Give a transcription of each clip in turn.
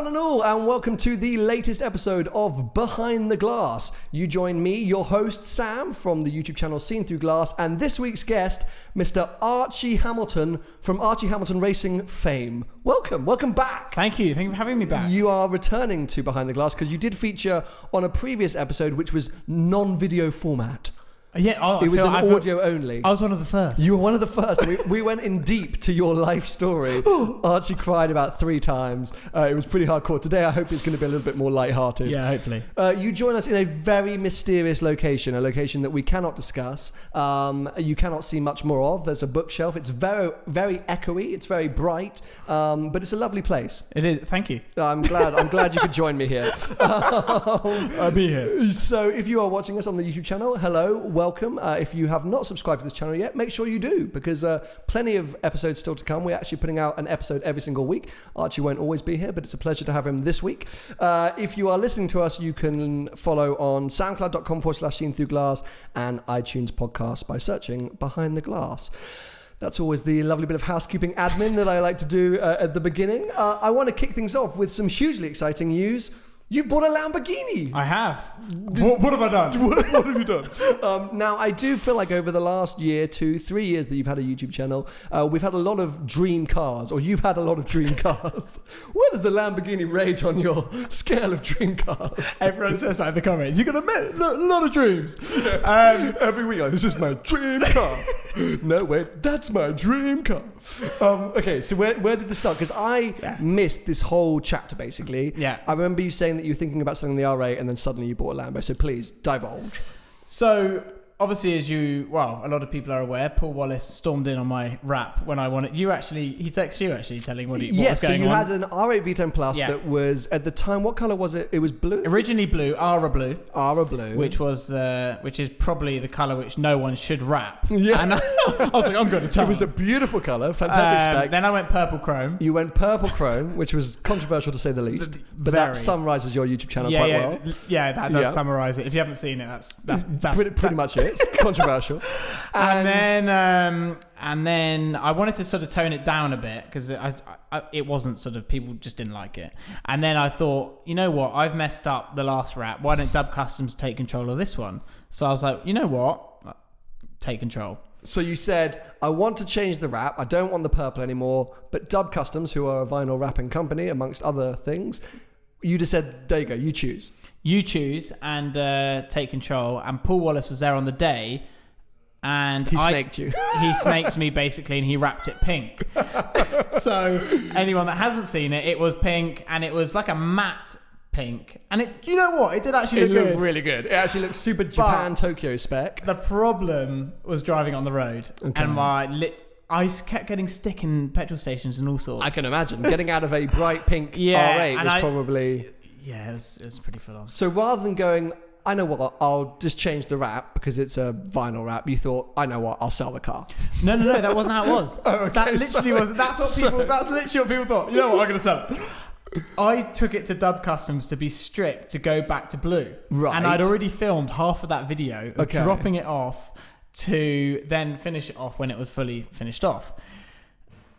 one and all, and welcome to the latest episode of Behind the Glass. You join me, your host Sam, from the YouTube channel Seen Through Glass, and this week's guest, Mr. Archie Hamilton from Archie Hamilton Racing fame. Welcome back. Thank you for having me back. You are returning to Behind the Glass because you did feature on a previous episode which was non-video format. Yeah, it was an audio only. I was one of the first. You were one of the first. We went in deep to your life story. Archie cried about 3 times. It was pretty hardcore. Today, I hope it's going to be a little bit more lighthearted. Yeah, hopefully. You join us in a very mysterious location, a location that we cannot discuss. You cannot see much more of. There's a bookshelf. It's very, very echoey. It's very bright, but it's a lovely place. It is. Thank you. I'm glad you could join me here. I'll be here. So, if you are watching us on the YouTube channel, hello. Welcome. If you have not subscribed to this channel yet, make sure you do, because plenty of episodes still to come. We're actually putting out an episode every single week. Archie won't always be here, but it's a pleasure to have him this week. If you are listening to us, you can follow on soundcloud.com/seenthroughglass and iTunes podcast by searching Behind the Glass. That's always the lovely bit of housekeeping admin that I like to do at the beginning. I want to kick things off with some hugely exciting news. You've bought a Lamborghini. I have. What have I done? What have you done? Now, I do feel like over the last year, 2, 3 years that you've had a YouTube channel, we've had a lot of dream cars, or you've had a lot of dream cars. Where does the Lamborghini rate on your scale of dream cars? Everyone says that in the comments. You've got a lot of dreams. Every week, like, this is my dream car. No, wait, that's my dream car. Okay, so where did this start? Because I missed this whole chapter, basically. Yeah. I remember you saying that you were thinking about selling the R8 and then suddenly you bought a Lambo. So please, divulge. So, obviously, a lot of people are aware, Paul Wallace stormed in on my rap when I wanted. He texted you actually telling what was going on. Yes, so you had an R8 V10 Plus that was, at the time, what colour was it? It was blue? Originally blue, Ara blue. Which is probably the colour which no one should rap. Yeah. And I was like, I'm going to tell It was a beautiful colour, fantastic spec. Then I went purple chrome. You went purple chrome, which was controversial to say the least. But that summarises your YouTube channel quite well. Yeah, that does summarise it. If you haven't seen it, that's pretty much it. Controversial. And then I wanted to sort of tone it down a bit because it wasn't sort of, people just didn't like it. And then I thought, you know what, I've messed up the last rap. Why don't Dub Customs take control of this one? So I was like, you know what, take control. So you said, I want to change the wrap. I don't want the purple anymore. But Dub Customs, who are a vinyl wrapping company, amongst other things, you just said, there you go, you choose. You choose and take control. And Paul Wallace was there on the day. And he snaked you. He snaked me basically, and he wrapped it pink. So anyone that hasn't seen it, it was pink, and it was like a matte pink. And it, you know what? It did actually look good. It looked really good. It actually looked super Japan Tokyo spec. The problem was driving on the road, and I kept getting stick in petrol stations and all sorts. I can imagine. Getting out of a bright pink R8 was probably... Yeah, it was pretty full on. So rather than going, I know what, I'll just change the wrap because it's a vinyl wrap, you thought, I know what, I'll sell the car. No, that wasn't how it was. Oh, okay, that literally wasn't. That's literally what people thought. You know what, I'm going to sell it. I took it to Dub Customs to be stripped to go back to blue. Right. And I'd already filmed half of that video of dropping it off to then finish it off when it was fully finished off.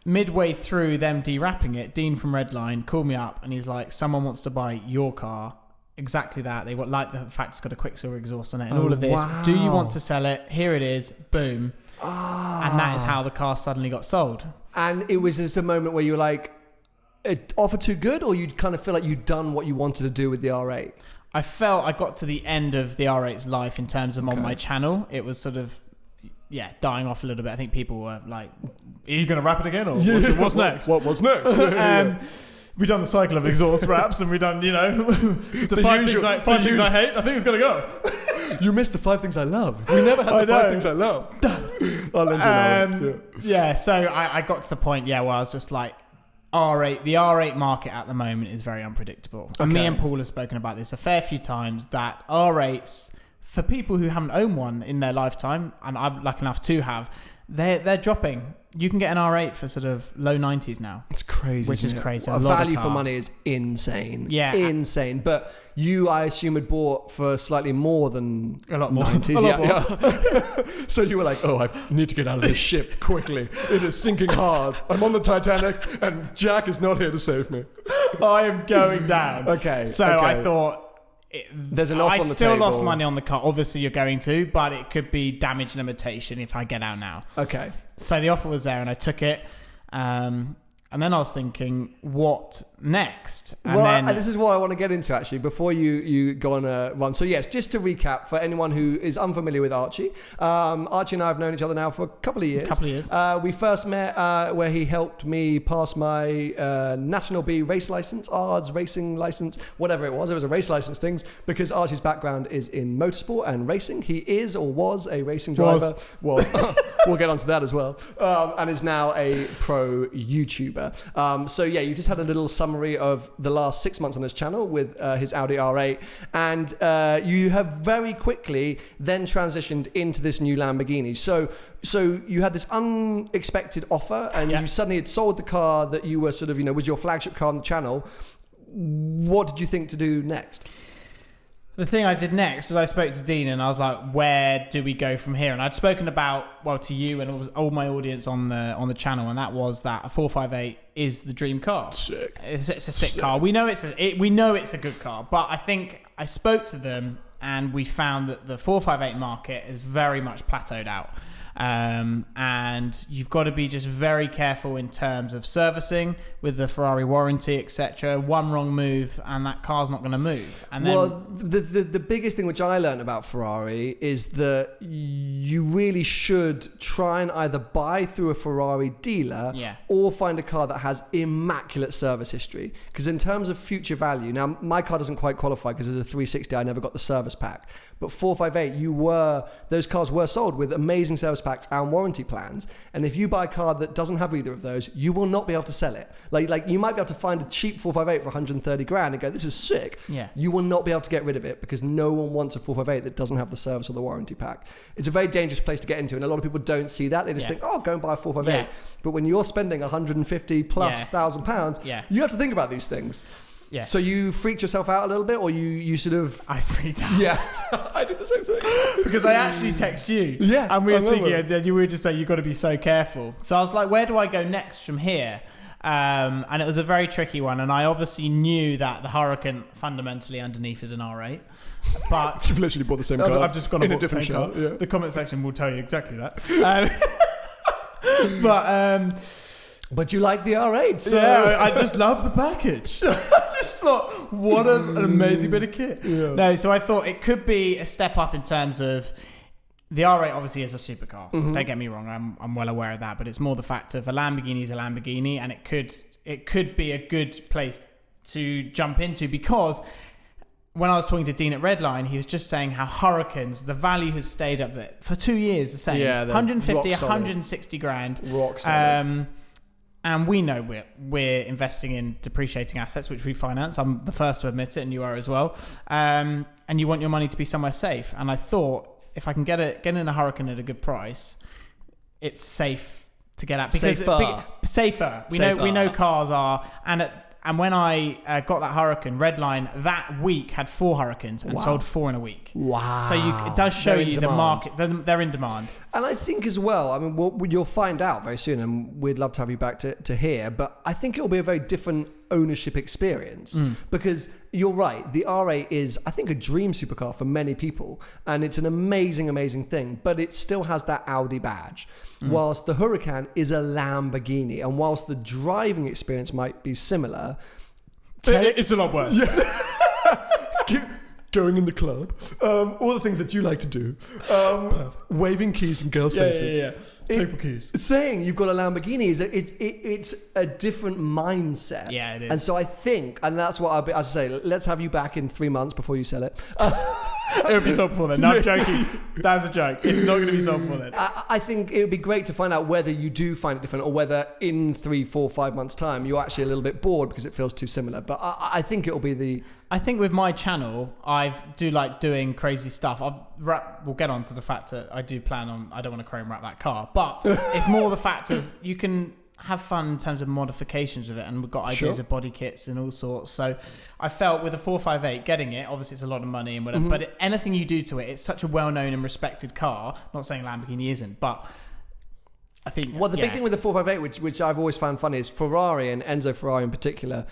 Midway through them de-wrapping it, Dean from Redline called me up and he's like, someone wants to buy your car. Exactly that. They want, like, the fact it's got a Quicksilver exhaust on it and all of this. Wow. Do you want to sell it? Here it is. Boom. And that is how the car suddenly got sold. And it was just a moment where you were like, offer too good, or you'd kind of feel like you'd done what you wanted to do with the R8? I felt I got to the end of the R8's life in terms of on my channel. It was sort of, dying off a little bit. I think people were like, are you going to wrap it again? Or what's next? What's next? We've done the cycle of exhaust wraps and we've done, the five things I hate. I think it's going to go. You missed the 5 things I love. We never had the 5 things I love. Done. So I got to the point, where I was just like, R8, the R8 market at the moment is very unpredictable. And me and Paul have spoken about this a fair few times, that R8s, for people who haven't owned one in their lifetime, and I'm lucky enough to have, they're dropping. You can get an R8 for sort of low 90s now. It's crazy. Which is crazy. Value for money is insane. Yeah. Insane. But you, I assume, had bought for slightly more than a lot more. 90s. So you were like, oh, I need to get out of this ship quickly. It is sinking hard. I'm on the Titanic and Jack is not here to save me. I am going down. Okay. So I thought... There's enough on the table. I still lost money on the car. Obviously, you're going to, but it could be damage limitation if I get out now. Okay. So the offer was there, and I took it. And then I was thinking, what next? And this is what I want to get into, actually, before you go on a run. So, yes, just to recap, for anyone who is unfamiliar with Archie, Archie and I have known each other now for a couple of years. We first met where he helped me pass my National B race license, ARDS racing license, whatever it was. It was a race license things, because Archie's background is in motorsport and racing. He is or was a racing driver. Was. We'll get onto that as well. And is now a pro YouTuber. So yeah, you just had a little summary of the last 6 months on his channel with his Audi R8, and you have very quickly then transitioned into this new Lamborghini. So you had this unexpected offer, and you suddenly had sold the car that you were sort of, was your flagship car on the channel. What did you think to do next? The thing I did next was I spoke to Dean and I was like, where do we go from here? And I'd spoken about, to you and all my audience on the channel, and that was that a 458 is the dream car. Sick. It's a sick car. We know it's a good car, but I think I spoke to them and we found that the 458 market is very much plateaued out. And you've got to be just very careful in terms of servicing with the Ferrari warranty, etc. One wrong move and that car's not going to move. And then, the biggest thing which I learned about Ferrari is that you really should try and either buy through a Ferrari dealer or find a car that has immaculate service history. Because in terms of future value, now my car doesn't quite qualify because as a 360 I never got the service pack, but 458 those cars were sold with amazing service packs and warranty plans, and if you buy a car that doesn't have either of those, you will not be able to sell it. Like you might be able to find a cheap 458 for 130 grand and go, this is sick. You will not be able to get rid of it because no one wants a 458 that doesn't have the service or the warranty pack. It's a very dangerous place to get into, and a lot of people don't see that. They just think, oh, go and buy a 458. But when you're spending 150 plus £1,000, you have to think about these things. Yeah. So you freaked yourself out a little bit, or you sort of... I freaked out. Yeah, I did the same thing. Because I actually texted you. Yeah. And we were speaking, and you were just saying, you've got to be so careful. So I was like, where do I go next from here? And it was a very tricky one. And I obviously knew that the Hurricane fundamentally underneath is an R8. But... You've literally bought the same car. I've just gone and bought the same car. Yeah. The comment section will tell you exactly that. But you like the R8, so... Yeah, I just love the package. I just thought, what an amazing bit of kit. Yeah. No, so I thought it could be a step up in terms of... The R8 obviously is a supercar. Mm-hmm. Don't get me wrong, I'm well aware of that. But it's more the fact of a Lamborghini is a Lamborghini, and it could be a good place to jump into, because... When I was talking to Dean at Redline, he was just saying how Hurricanes, the value has stayed up there for 2 years, the same. Yeah, 150, 160 grand. Rock solid. And we know we're investing in depreciating assets, which we finance. I'm the first to admit it, and you are as well. And you want your money to be somewhere safe. And I thought, if I can get in a Hurricane at a good price, it's safe to get at. Because safer. We know cars are, and when I got that Hurricane, Redline that week had 4 Hurricanes and sold 4 in a week. Wow. So it does show you the market. They're in demand. And I think as well, I mean, you'll find out very soon, and we'd love to have you back to hear, but I think it'll be a very different ownership experience, because you're right, the R8 is, I think, a dream supercar for many people, and it's an amazing, amazing thing, but it still has that Audi badge, whilst the Huracan is a Lamborghini, and whilst the driving experience might be similar, it's a lot worse. Going in the club, all the things that you like to do, waving keys in girls' faces. Triple keys. It's saying you've got a Lamborghini. It's a different mindset. Yeah, it is. And so I think, and that's what as I say, let's have you back in 3 months before you sell it. It'll be sold before then. No, I'm joking. That was a joke. It's not going to be sold before then. I think it would be great to find out whether you do find it different, or whether in 3, 4, 5 months' time you're actually a little bit bored because it feels too similar. But I think it'll be the... I think with my channel, I do like doing crazy stuff. We'll get on to the fact that I do plan on... I don't want to chrome wrap that car. But it's more the fact of you can... have fun in terms of modifications with it, and we've got ideas of body kits and all sorts. So I felt with a 458 getting it, obviously it's a lot of money and whatever, but anything you do to it, it's such a well-known and respected car. Not saying Lamborghini isn't, but I think... Well, the big thing with the 458, which I've always found funny, is Ferrari, and Enzo Ferrari in particular,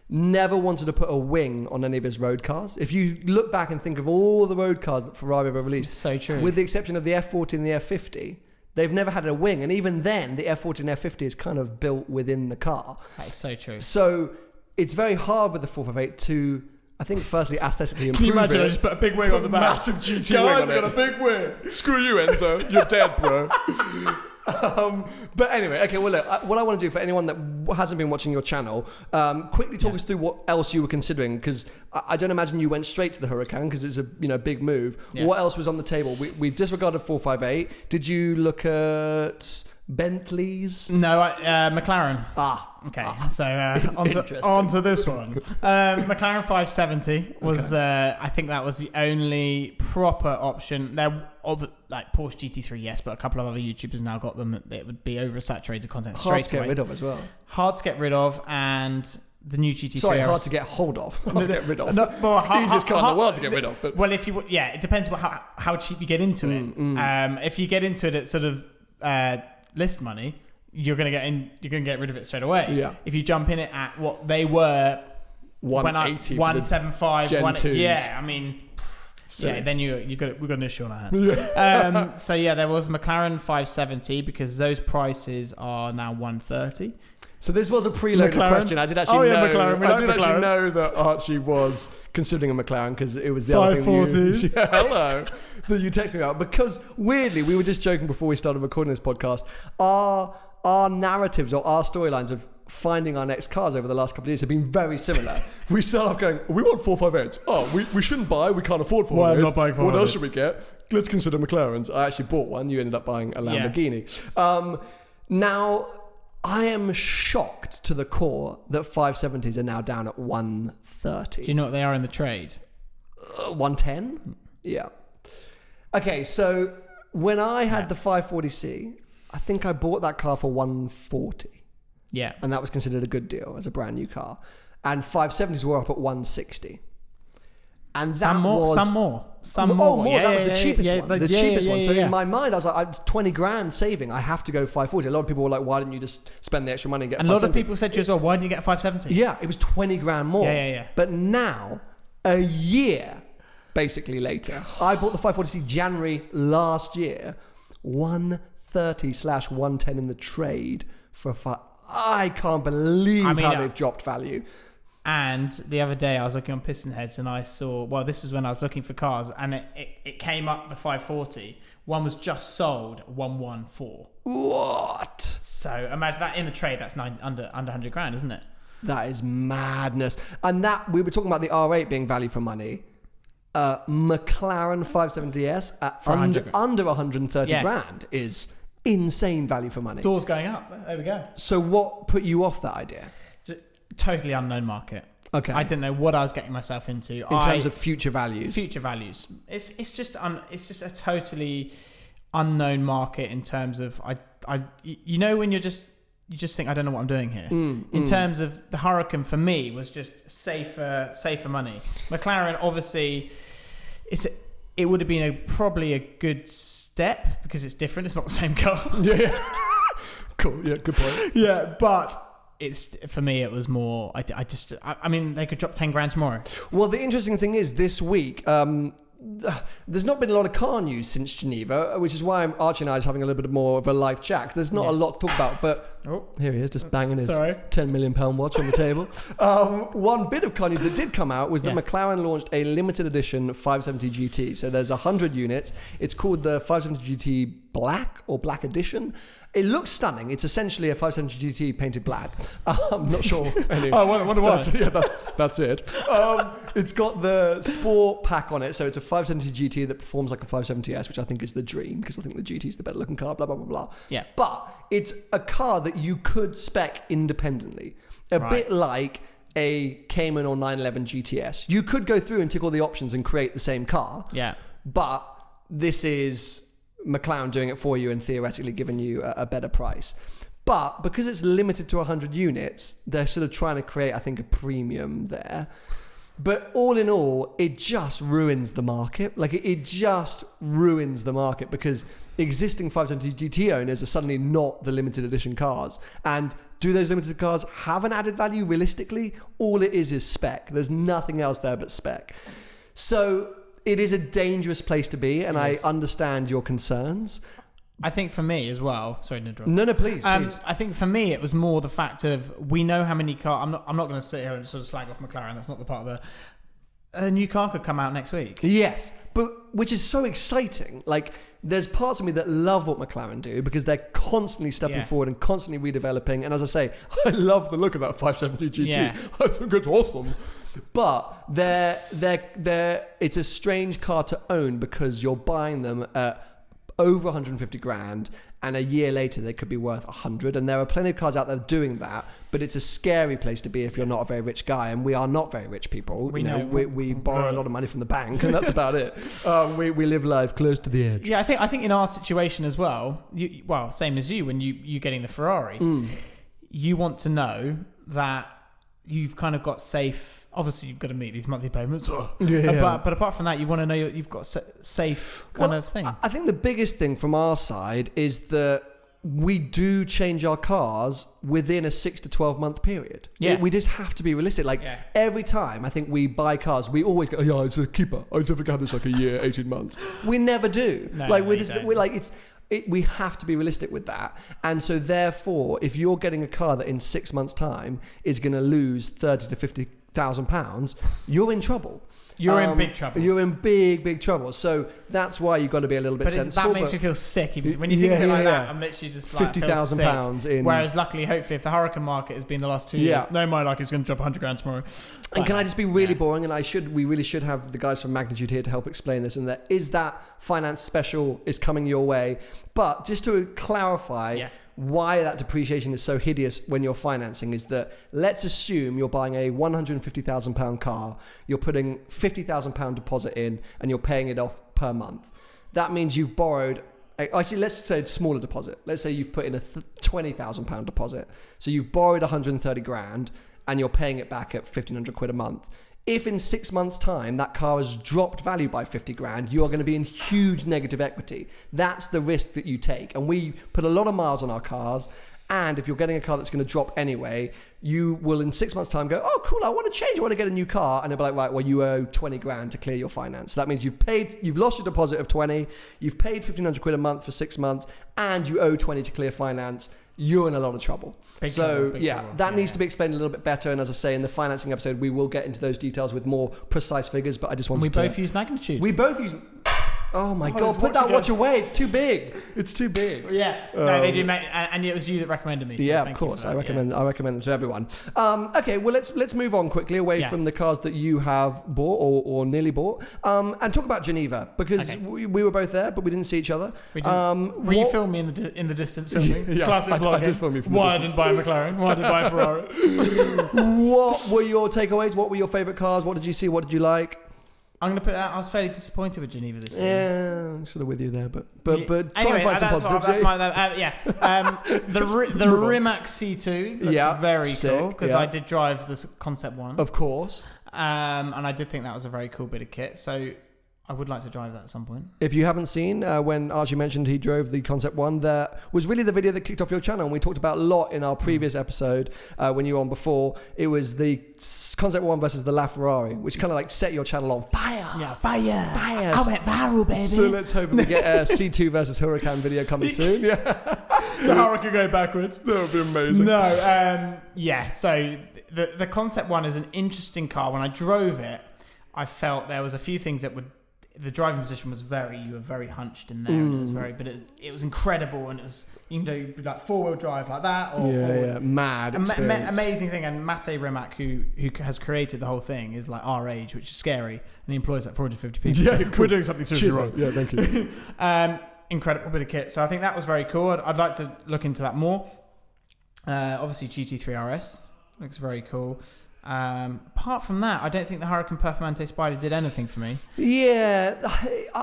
never wanted to put a wing on any of his road cars. If you look back and think of all the road cars that Ferrari ever released, so true. With the exception of the F40 and the F50, they've never had a wing. And even then, the F40 and F50 is kind of built within the car. That's so true. So it's very hard with the 458 to, I think, firstly, aesthetically improve it. Can you imagine I just put a big wing on the back? Massive GT wing on it. Got a big wing. Screw you, Enzo. You're dead, bro. But anyway, okay, well, look, what I want to do for anyone that hasn't been watching your channel, quickly talk us through what else you were considering, because I don't imagine you went straight to the Huracan, because it's a big move. Yeah. What else was on the table? We've disregarded 458. Did you look at Bentleys? No, McLaren. Okay. So on to this one. McLaren 570 was I think that was the only proper option. There of like Porsche GT3, yes, but a couple of other YouTubers now got them. It would be oversaturated content straight away. Hard to get rid of as well. Hard to get rid of, and the new GT3. Sorry, hard to get hold of. Hard to get rid of. It's the easiest car in the world to get rid of. But. Well, it depends how cheap you get into it. If you get into it at sort of list money, you're gonna get rid of it straight away. Yeah. If you jump in it at what they were, 180, 175, Gen 2s. Yeah, I mean, then we've got an issue on our hands. Yeah. So there was McLaren 570 because those prices are now 130. So this was a preloaded question. I did actually McLaren. know that Archie was considering a McLaren because it was the other thing. 540s. Yeah, hello. That you text me about, because weirdly we were just joking before we started recording this podcast. Our narratives or our storylines of finding our next cars over the last couple of years have been very similar. We start off going, we want 458s. Oh, we shouldn't buy. We can't afford 458s. Well, I'm not buying 458s. What else should we get? Let's consider McLarens. I actually bought one. You ended up buying a Lamborghini. Yeah. Now, I am shocked to the core that 570s are now down at 130. Do you know what they are in the trade? 110? Yeah. Okay, so when I had the 540C, I think I bought that car for 140. Yeah. And that was considered a good deal as a brand new car. And 570s were up at 160. And some more. That was the cheapest one. The cheapest one. So in my mind, I was like, I was 20 grand saving. I have to go 540. A lot of people were like, why didn't you just spend the extra money and get a 570? And a lot of people said to you as well, why didn't you get a 570? Yeah, it was 20 grand more. Yeah. But now, a year basically later, I bought the 540C January last year, 130/110 in the trade for a I can't believe how they've dropped value. And the other day I was looking on Piston Heads and I saw, well, this was when I was looking for cars, and it came up the 540. One was just sold at 114. What? So imagine that in the trade. That's under 100 grand, isn't it? That is madness. And that we were talking about the R8 being value for money. McLaren 570S at under 130 grand is insane value for money. Doors going up. There we go. So what put you off that idea? Totally unknown market. Okay. I didn't know what I was getting myself into. In terms of future values. It's just a totally unknown market in terms of when you just think I don't know what I'm doing here. In terms of the Huracan, for me, was just safer money. McLaren, obviously, it would have been probably a good step because it's different. It's not the same car. Yeah. Cool. Yeah. Good point. Yeah, but. For me, it was more. I mean, they could drop 10 grand tomorrow. Well, the interesting thing is this week, there's not been a lot of car news since Geneva, which is why Archie and I is having a little bit more of a live chat. There's not a lot to talk about, but here he is, just banging his £10 million watch on the table. One bit of car news that did come out was that McLaren launched a limited edition 570 GT. So there's 100 units. It's called the 570 GT Black or Black Edition. It looks stunning. It's essentially a 570 GT painted black. I'm not sure. Anyway, wonder why. That's it. It's got the Sport pack on it, so it's a 570 GT that performs like a 570S, which I think is the dream because I think the GT is the better looking car. Blah blah blah blah. Yeah. But it's a car that you could spec independently, a bit like a Cayman or 911 GTS. You could go through and tick all the options and create the same car. Yeah. But this is McLaren doing it for you and theoretically giving you a better price. But because it's limited to 100 units, they're sort of trying to create, I think, a premium there. But all in all, it just ruins the market. Like, it just ruins the market because existing 520 GT owners are suddenly not the limited edition cars. And do those limited cars have an added value realistically? All it is spec. There's nothing else there but spec. So it is a dangerous place to be, and I understand your concerns. I think for me as well. Sorry to interrupt. No, please. I think for me it was more the fact of we know how many cars. I'm not going to sit here and sort of slag off McLaren. That's not the part of a new car could come out next week. Yes, but which is so exciting. Like, there's parts of me that love what McLaren do because they're constantly stepping forward and constantly redeveloping. And as I say, I love the look of that 570 GT. Yeah. I think it's awesome. But it's a strange car to own because you're buying them at over 150 grand, and a year later they could be worth 100. And there are plenty of cars out there doing that, but it's a scary place to be if you're not a very rich guy, and we are not very rich people. We borrow a lot of money from the bank, and that's about it. We live life close to the edge. Yeah, I think in our situation as well, same as you, when you getting the Ferrari, you want to know that you've kind of got safe. Obviously, you've got to meet these monthly payments. But apart from that, you want to know you've got safe kind of thing. I think the biggest thing from our side is that we do change our cars within a 6 to 12 month period. Yeah. We just have to be realistic. Like, every time I think we buy cars, we always go, yeah, it's a keeper. I don't think I have this like a year, 18 months. We never do. We have to be realistic with that. And so therefore, if you're getting a car that in 6 months' time is going to lose 30 to 50,000 pounds, you're in trouble. You're in big trouble. You're in big trouble. So that's why you've got to be a little bit sensible. That makes me feel sick. When you think of it like that, I'm literally just like £50,000 in. Whereas luckily, hopefully, if the hurricane market has been the last 2 years, no, my luck is going to drop 100 grand tomorrow. And can I just be really boring? And we really should have the guys from Magnitude here to help explain this. And that finance special is coming your way. But just to clarify, why that depreciation is so hideous when you're financing is that, let's assume you're buying a £150,000 car, you're putting £50,000 deposit in, and you're paying it off per month. That means you've borrowed, actually let's say it's smaller deposit. Let's say you've put in a £20,000 deposit. So you've borrowed 130 grand and you're paying it back at 1,500 quid a month. If in 6 months' time that car has dropped value by 50 grand, you are going to be in huge negative equity. That's the risk that you take. And we put a lot of miles on our cars. And if you're getting a car that's going to drop anyway, you will in 6 months' time go, oh, cool, I want to change. I want to get a new car. And they'll be like, right, well, you owe 20 grand to clear your finance. So that means you've lost your deposit of 20, you've paid 1,500 quid a month for 6 months, and you owe 20 to clear finance. You're in a lot of trouble. Big trouble. That needs to be explained a little bit better. And as I say, in the financing episode, we will get into those details with more precise figures. But I just wanted both use Magnitude. We both use... Oh my God, put that watch away. It's too big. It's too big. Yeah. No, they do. And it was you that recommended me. So yeah, of course. I recommend them to everyone. Okay, well, let's move on quickly away from the cars that you have bought or nearly bought and talk about Geneva, because we were both there, but we didn't see each other. We didn't. Were you filming me in the distance filming? Yeah, classic vlogging. I did film you from the Why distance. I didn't buy a McLaren? Why did I buy a Ferrari? What were your takeaways? What were your favourite cars? What did you see? What did you like? I'm going to put it out. I was fairly disappointed with Geneva this year. Yeah, I'm sort of with you there, but try anyway, and find some positives. The Rimac C2 looks very cool, because I did drive the Concept 1. Of course. And I did think that was a very cool bit of kit. So I would like to drive that at some point. If you haven't seen, when Archie mentioned he drove the Concept 1, that was really the video that kicked off your channel. And we talked about a lot in our previous episode when you were on before. It was the Concept 1 versus the La Ferrari, which kind of like set your channel on fire. Yeah, fire. I went viral, baby. So let's hope we get a C2 versus Huracan video coming soon. Yeah. The Huracan go backwards. That would be amazing. No, so the Concept 1 is an interesting car. When I drove it, I felt there was a few things that would... The driving position was you were very hunched in there, and it was but it was incredible, and it was, you can do like 4-wheel drive like that, or mad experience. Amazing thing. And Mate Rimac, who has created the whole thing, is like our age, which is scary, and he employs like 450 people. Yeah, so we're doing something seriously wrong. Yeah, thank you. Incredible bit of kit. So I think that was very cool. I'd like to look into that more. Obviously GT3 RS looks very cool. Apart from that, I don't think the Hurricane Performante Spider did anything for me. Yeah,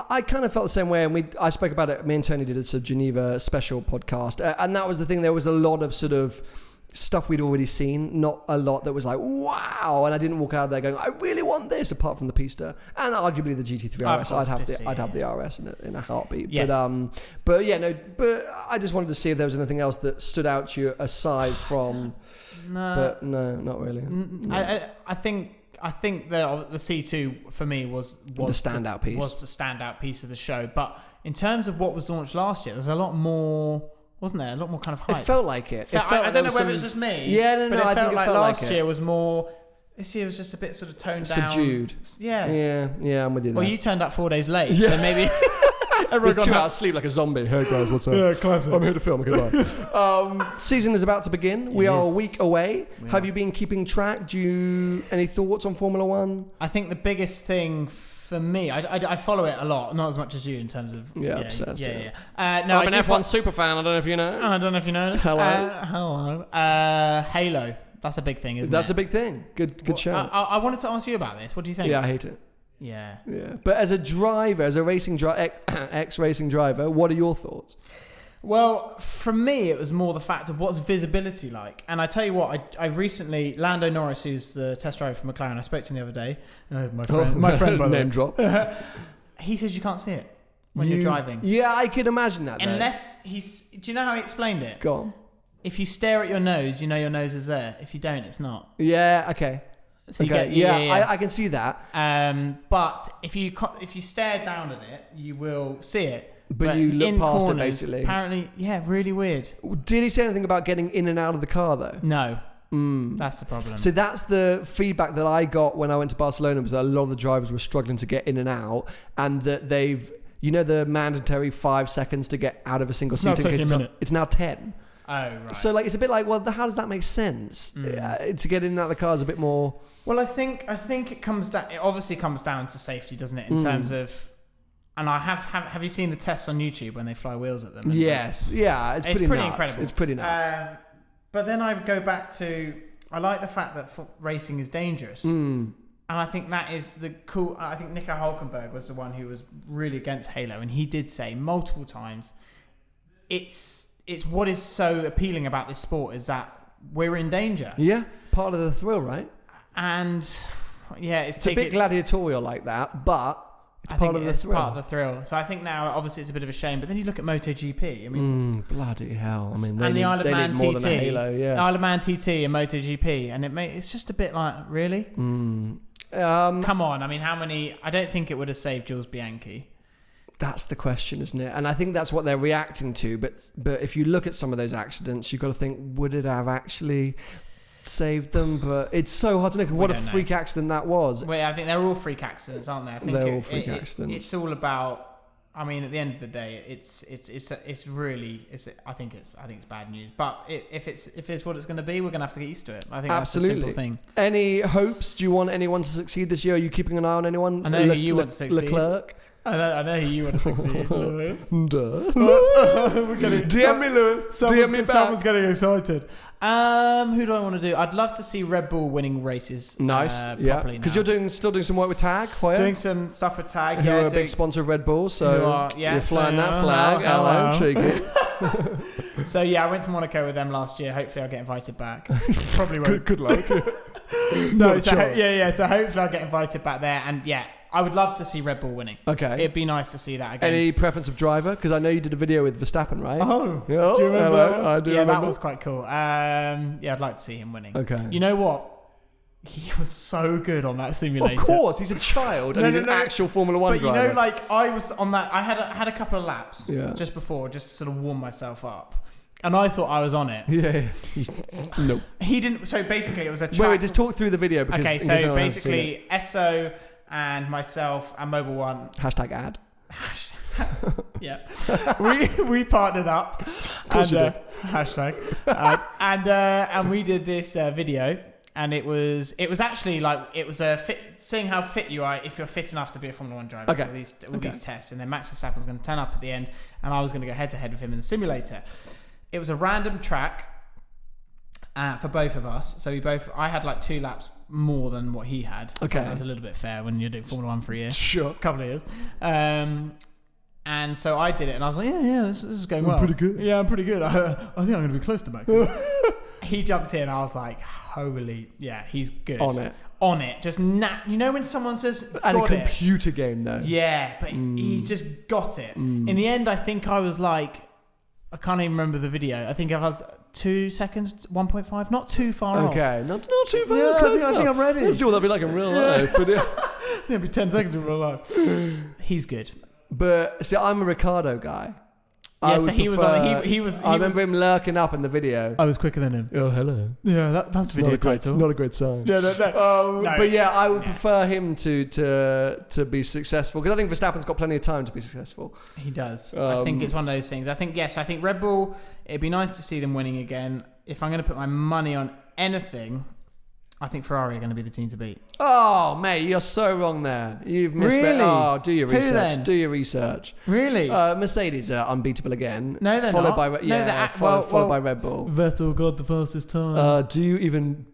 I kind of felt the same way, and I spoke about it. Me and Tony did a sort of Geneva special podcast, and that was the thing. There was a lot of sort of stuff we'd already seen, not a lot that was like wow, and I didn't walk out of there going, I really want this, apart from the Pista and arguably the GT3 RS. I'd have the RS in a heartbeat. Yes. But I just wanted to see if there was anything else that stood out to you aside from. No, but no, not really. No. I think the C2 for me was the standout piece. Was the standout piece of the show. But in terms of what was launched last year, there's a lot more. Wasn't there a lot more kind of hype? It felt like it. I don't know whether it was just me. Yeah, no. But I think it like felt last like it. year was more. This year was just a bit sort of toned down, subdued. Yeah, I'm with you. Well, you turned up 4 days late, so maybe. With 2 hours sleep like a zombie. Hey guys, what's up? Yeah, classic. I'm here to film. Goodbye. Season is about to begin. We are a week away. Have you been keeping track? Any thoughts on Formula One? I think the biggest thing for me, I follow it a lot, not as much as you in terms of obsessed. No, I'm an F1 super fan. I don't know if you know. Hello. Halo. That's a big thing, isn't it? That's a big thing. Good show. I wanted to ask you about this. What do you think? Yeah, I hate it. Yeah. But as a driver, as a racing ex-racing driver, what are your thoughts? Well, for me, it was more the fact of what's visibility like. And I tell you what, I recently, Lando Norris, who's the test driver for McLaren, I spoke to him the other day. My friend, by the name drop. He says you can't see it when you're driving. Yeah, I could imagine that. Unless do you know how he explained it? Go on. If you stare at your nose, you know your nose is there. If you don't, it's not. Yeah. Okay. So I can see that. But if you stare down at it, you will see it. But you look past it, basically. Apparently, really weird. Did he say anything about getting in and out of the car, though? No. That's the problem. So that's the feedback that I got when I went to Barcelona, was that a lot of the drivers were struggling to get in and out, and that they've, the mandatory 5 seconds to get out of a single seat. It's now 10. Oh, right. So it's a bit like, well, how does that make sense? To get in and out of the car is a bit more. Well, I think it comes down. It obviously comes down to safety, doesn't it? In terms of, and I have you seen the tests on YouTube when they fly wheels at them? Yes, yeah, it's pretty nuts. Incredible. It's pretty nuts. But then I go back to, I like the fact that racing is dangerous, and I think that is the cool. I think Nico Hülkenberg was the one who was really against Halo, and he did say multiple times, it's what is so appealing about this sport is that we're in danger. Yeah, part of the thrill, right? And it's a bit gladiatorial like that, but it's part of the thrill. Part of the thrill. So I think now, obviously, it's a bit of a shame. But then you look at MotoGP. I mean, bloody hell! I mean, the Isle of Man more TT, than a Halo, yeah. Isle of Man TT and MotoGP, and it's just a bit like, really? Come on! I mean, how many? I don't think it would have saved Jules Bianchi. That's the question, isn't it? And I think that's what they're reacting to. But if you look at some of those accidents, you've got to think, would it have actually saved them? But it's so hard to know. What a freak accident that was. Well, I think they're all freak accidents, aren't they? I think they're all freak accidents. It's all about. I mean, at the end of the day, it's really. I think it's bad news. But if it's what it's going to be, we're going to have to get used to it. I think absolutely. That's the simple thing. Any hopes? Do you want anyone to succeed this year? Are you keeping an eye on anyone? I know who you want to succeed. Leclerc. I know who you want to succeed, Lewis. DM me, Lewis. Someone's getting excited. Who do I want to do? I'd love to see Red Bull winning races. Nice, because you're still doing some work with Tag. Hoya? Doing some stuff with Tag. Who are a big sponsor of Red Bull, so you're flying that flag. Hello, cheeky. So I went to Monaco with them last year. Hopefully, I'll get invited back. Probably won't. Good luck. So hopefully, I'll get invited back there, and I would love to see Red Bull winning. Okay. It'd be nice to see that again. Any preference of driver? Because I know you did a video with Verstappen, right? Oh. Do you remember that? I do remember. That was quite cool. I'd like to see him winning. Okay. You know what? He was so good on that simulator. Of course, he's a child and he's an actual Formula One driver. But I was on that. I had a couple of laps just before, just to sort of warm myself up. And I thought I was on it. Yeah. Nope. He didn't. So basically, it was a track. Wait, just talk through the video. Because okay, so basically, Esso and myself and Mobile One. #ad. Yeah. we partnered up. Of course and, hashtag. And we did this video. And it was actually like, it was seeing how fit you are if you're fit enough to be a Formula One driver. Okay. All these tests. And then Max Verstappen was going to turn up at the end, and I was going to go head to head with him in the simulator. It was a random track for both of us. So I had like 2 laps more than what he had. Okay. That's a little bit fair when you're doing Formula 1 for a year. Sure. A couple of years. And so I did it, and I was like, yeah, this is going well. I'm pretty good. Yeah, I'm pretty good. I think I'm going to be close to Max. He jumped in, I was like, holy, yeah, he's good. On it. Just you know when someone says, and a computer game, though. Yeah, but he's just got it. In the end, I think I was like, I can't even remember the video. I think I was 2 seconds, 1.5, not too far off. Okay, not too far. Yeah, I think I'm ready. Let's see what that'd be like in real life. But it'll be 10 seconds in real life. He's good. But see, I'm a Ricardo guy. Yeah, so he was on. He was. I remember him lurking up in the video. I was quicker than him. Oh, hello. Yeah, that's video title. It's not a great sign. Yeah, no. But yeah, I would prefer him to be successful because I think Verstappen's got plenty of time to be successful. He does. I think it's one of those things. I think Red Bull. It'd be nice to see them winning again. If I'm going to put my money on anything, I think Ferrari are going to be the team to beat. Oh, mate, you're so wrong there. You've misread. Really? Oh, do your research. Who then? Do your research. Really? Mercedes are unbeatable again. No, they're followed not. By followed by Red Bull. Vettel got the fastest time. Do you even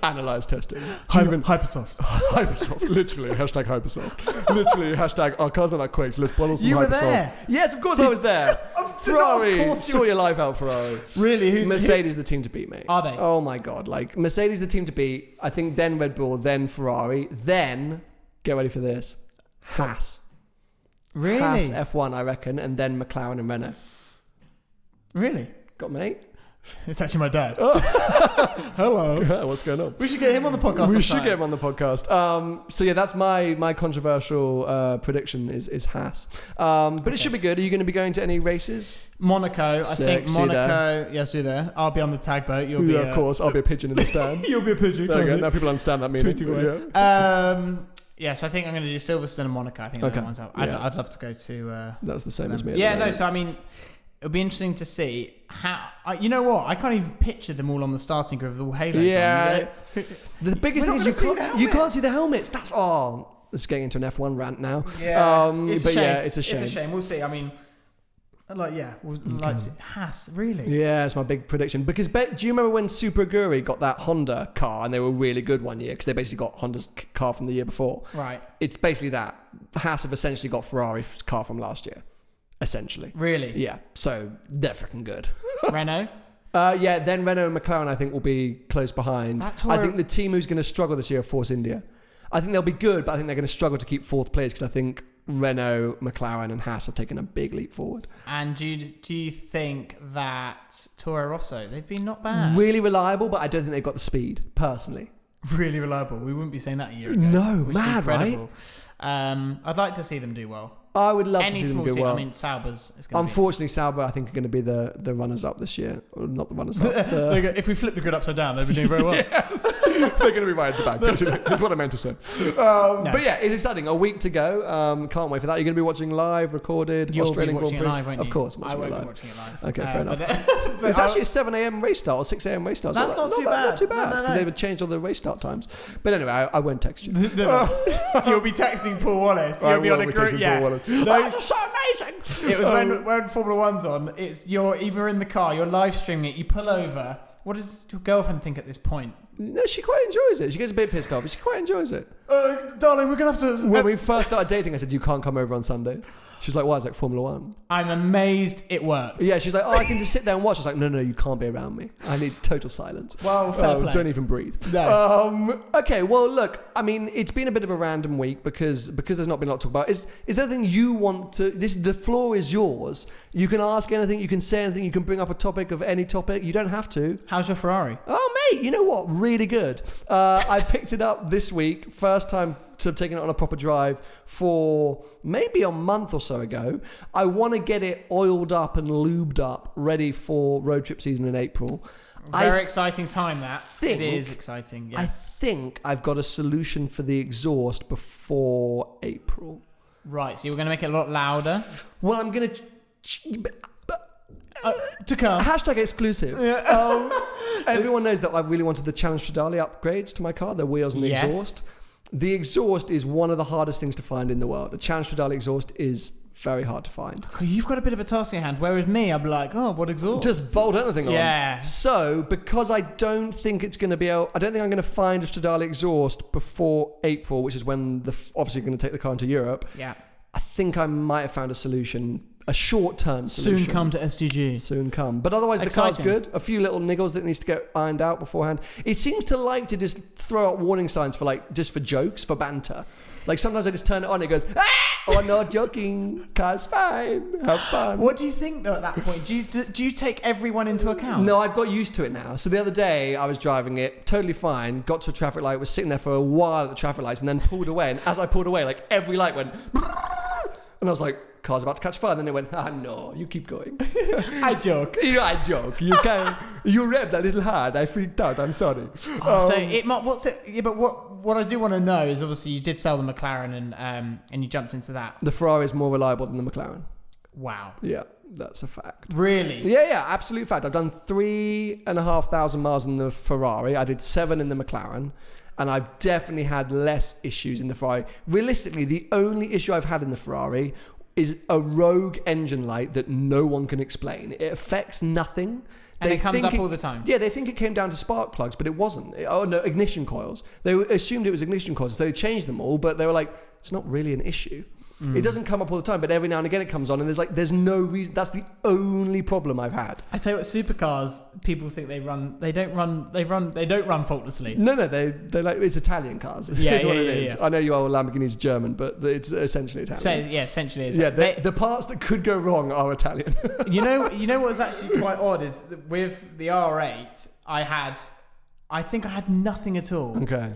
analyze testing? Hypersoft. Hypersoft. Literally, hashtag Hypersoft. Literally, hashtag our cars are like quakes. Let's bottle some You were Hypersoft. there. Yes, of course I was there. Ferrari. Saw your life out, Ferrari. Really? Mercedes the team to beat, mate. Are they? Oh my God. Like, Mercedes the team to beat. I think then Red Bull, then Ferrari, then, get ready for this, Haas. Really? Haas F1, I reckon, and then McLaren and Renault. Really? Got mate? It's actually my dad. Hello. What's going on? We should get him on the podcast. We should get him on the podcast. So yeah, that's my controversial prediction is Haas. But it should be good. Are you going to be going to any races? Monaco. I think Monaco. Yes, you're there. I'll be on the tag boat. You'll be. Of course. I'll be a pigeon in the stand. You'll be a pigeon. There you go. Now people understand that meaning. Yeah, so I think I'm going to do Silverstone and Monaco. I think that one's out. I'd love to go to. That's the same as me. Yeah, no. So I mean, it'll be interesting to see how. You know what? I can't even picture them all on the starting grid with all halos on. Yeah. The biggest thing is you can't see the helmets. That's This is getting into an F1 rant now. Yeah, it's a shame. It's a shame. We'll see. I mean, Haas, really? Yeah, it's my big prediction. Because do you remember when Super Aguri got that Honda car and they were really good one year because they basically got Honda's car from the year before? Right. It's basically that. Haas have essentially got Ferrari's car from last year. Essentially. Really? Yeah. So they're freaking good. Renault? Yeah, then Renault and McLaren I think will be close behind. I think the team who's going to struggle this year are Force India. I think they'll be good, but I think they're going to struggle to keep fourth place because I think Renault, McLaren and Haas have taken a big leap forward. And do you think that Toro Rosso, they've been not bad? Really reliable, but I don't think they've got the speed, personally. Really reliable. We wouldn't be saying that a year ago. No, mad, right? I'd like to see them do well. I would love to see them do well. I mean, Sauber's is going to Unfortunately, Sauber, I think, are going to be the runners-up this year. Or not the runners-up. If we flip the grid upside down, they'll be doing very well. Yes. They're going to be right at the back, basically. That's what I meant to say. No. But yeah, it's exciting. A week to go. Can't wait for that. You're going to be watching live, recorded, You'll Australian be watching Grand Prix? It live, won't you? Of course, I won't be watching it live. Okay, fair enough. It's actually a 7 a.m. race start or 6 a.m. race start. That's not too bad. Not too bad. Because they've changed all the race start times. But anyway, I won't text you. You'll be texting Paul Wallace. You'll be on a group. Yeah. That's so amazing. It was when Formula One's on. You're either in the car, you're live streaming it, you pull over. What does your girlfriend think at this point? No, she quite enjoys it. She gets a bit pissed off, but she quite enjoys it. Darling, we're going to have to... When we first started dating, I said, you can't come over on Sundays. She's like, why? I was like, Formula One. I'm amazed it worked. Yeah, she's like, I can just sit there and watch. I was like, no, you can't be around me. I need total silence. Well, fair play. Don't even breathe. No. Okay, well, look, I mean, it's been a bit of a random week because there's not been a lot to talk about. Is there anything you want to... The floor is yours. You can ask anything. You can say anything. You can bring up a topic of any topic. You don't have to. How's your Ferrari? Oh, mate, you know what? Really good. I picked it up this week. First time to have taken it on a proper drive for maybe a month or so ago. I want to get it oiled up and lubed up, ready for road trip season in April. Very exciting time, that. It is exciting, yeah. I think I've got a solution for the exhaust before April. Right, so you're going to make it a lot louder? Well, I'm going to... to come. Hashtag exclusive. Yeah. Everyone knows that I really wanted the Challenge Stradale upgrades to my car, the wheels and the exhaust. The exhaust is one of the hardest things to find in the world. The Challenge Stradale exhaust is very hard to find. You've got a bit of a task in your hand, whereas me, I'd be like, oh, what exhaust? Just bolt anything on. Yeah. So, because I don't think I'm going to find a Stradale exhaust before April, which is when obviously going to take the car into Europe. Yeah. I think I might have found a solution, a short-term solution. Soon come to SDG. Soon come. But otherwise, the car's good. A few little niggles that needs to get ironed out beforehand. It seems to like to just throw out warning signs for just for jokes, for banter. Like sometimes I just turn it on, it goes, ah! Oh, no, joking. Car's fine. Have fun. What do you think though at that point? Do you take everyone into account? No, I've got used to it now. So the other day I was driving it totally fine, got to a traffic light, was sitting there for a while at the traffic lights and then pulled away. And as I pulled away, every light went, and I was like, car's about to catch fire. And then it went, no, you keep going. I joke. I joke. You can. You revved a little hard. I freaked out. I'm sorry. But what I do want to know is obviously you did sell the McLaren and you jumped into that. The Ferrari is more reliable than the McLaren. Wow. Yeah, that's a fact. Really? Yeah, absolute fact. I've done 3,500 miles in the Ferrari. I did 7 in the McLaren. And I've definitely had less issues in the Ferrari. Realistically, the only issue I've had in the Ferrari is a rogue engine light that no one can explain. It affects nothing. And it comes up all the time. Yeah, they think it came down to spark plugs, but it wasn't. Oh no, ignition coils. They assumed it was ignition coils, so they changed them all, but they were like, it's not really an issue. It doesn't come up all the time, but every now and again it comes on, and there's no reason. That's the only problem I've had. I tell you what, supercars, people think they don't run faultlessly. No, they like, it's Italian cars. Yeah, It's what it is. Yeah. I know you are Lamborghini's German, but it's essentially Italian. Essentially is. Yeah, the parts that could go wrong are Italian. You know what's actually quite odd is that with the R8, I think I had nothing at all. Okay.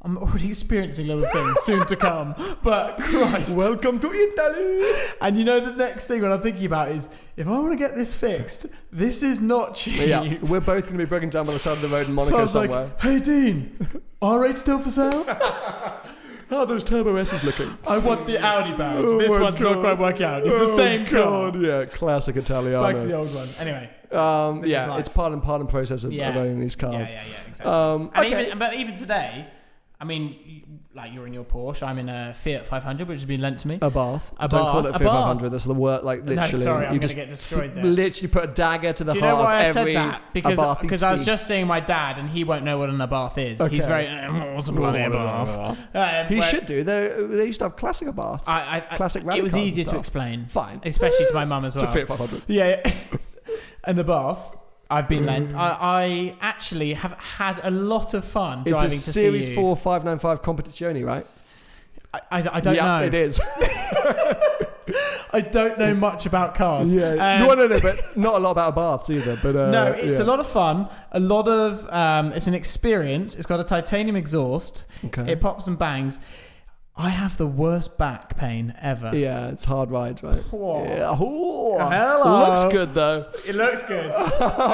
I'm already experiencing little things soon to come, but Christ. Welcome to Italy. And the next thing what I'm thinking about is, if I want to get this fixed, this is not cheap. Yeah, we're both going to be broken down by the side of the road in Monaco so I was somewhere. like, hey Dean, R8 still for sale? How are those Turbo S's looking? I want the Audi badge. This one's not quite working out. It's the same car. Yeah, classic Italiano. Back to the old one. Anyway. It's part and process of owning these cars. Yeah, exactly. But even today, I mean, you're in your Porsche. I'm in a Fiat 500, which has been lent to me. A Bath. Don't call it a Fiat 500. That's the word. Literally. No, sorry, I'm going to get destroyed there. Literally put a dagger to the heart of every. Do you know why I said that? Because I was steed. just seeing my dad, and he won't know what an Abarth is. Okay. He's very. What's a bloody Abarth? He should do. They used to have classic Abarths. Classic rally It was cars easier and to stuff. explain. Fine. Especially to my mum as well. To Fiat 500. Yeah. And the Bath. I've been lent. I actually have had a lot of fun driving to see you. It's a Series 4 595 Competizione, right? I don't know. Yeah, it is. I don't know much about cars. Yeah. No, but not a lot about Baths either. But no, it's a lot of fun. A lot of it's an experience. It's got a titanium exhaust. Okay. It pops and bangs. I have the worst back pain ever. Yeah, it's hard rides, right? Whoa. Yeah. Hello. Looks good though. It looks good.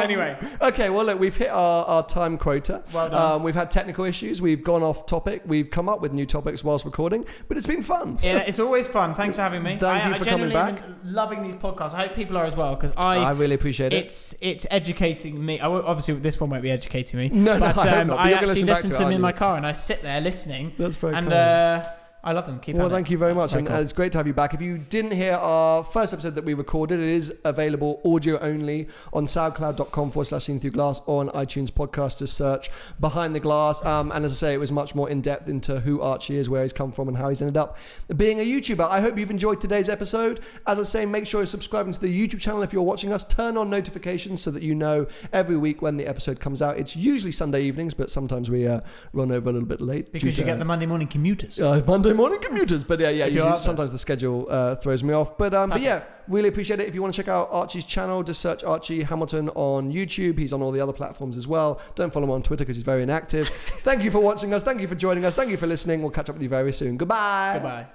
Anyway. Okay, well look, we've hit our time quota. Well done. We've had technical issues. We've gone off topic. We've come up with new topics whilst recording, but it's been fun. Yeah, it's always fun. Thanks for having me. Thank you for coming back. I'm loving these podcasts. I hope people are as well, because I really appreciate it. It's educating me. Obviously, this one won't be educating me. No, but I hope not. But I you're gonna actually listen to them in you? my car, and I sit there listening. That's very and kind. I love them. Keep well, on thank you very much. Very And cool. it's great to have you back. If you didn't hear our first episode that we recorded, it is available audio only on soundcloud.com/Seen Through Glass or on iTunes podcast to search Behind the Glass. And as I say, it was much more in depth into who Archie is, where he's come from, and how he's ended up being a YouTuber. I hope you've enjoyed today's episode. As I say, make sure you're subscribing to the YouTube channel if you're watching us. Turn on notifications so that you know every week when the episode comes out. It's usually Sunday evenings, but sometimes we run over a little bit late. Because you get the Monday morning commuters. Monday morning commuters. But usually sometimes the schedule throws me off. But yeah, really appreciate it. If you want to check out Archie's channel, just search Archie Hamilton on YouTube. He's on all the other platforms as well. Don't follow him on Twitter because he's very inactive. Thank you for watching us. Thank you for joining us. Thank you for listening. We'll catch up with you very soon. Goodbye. Goodbye.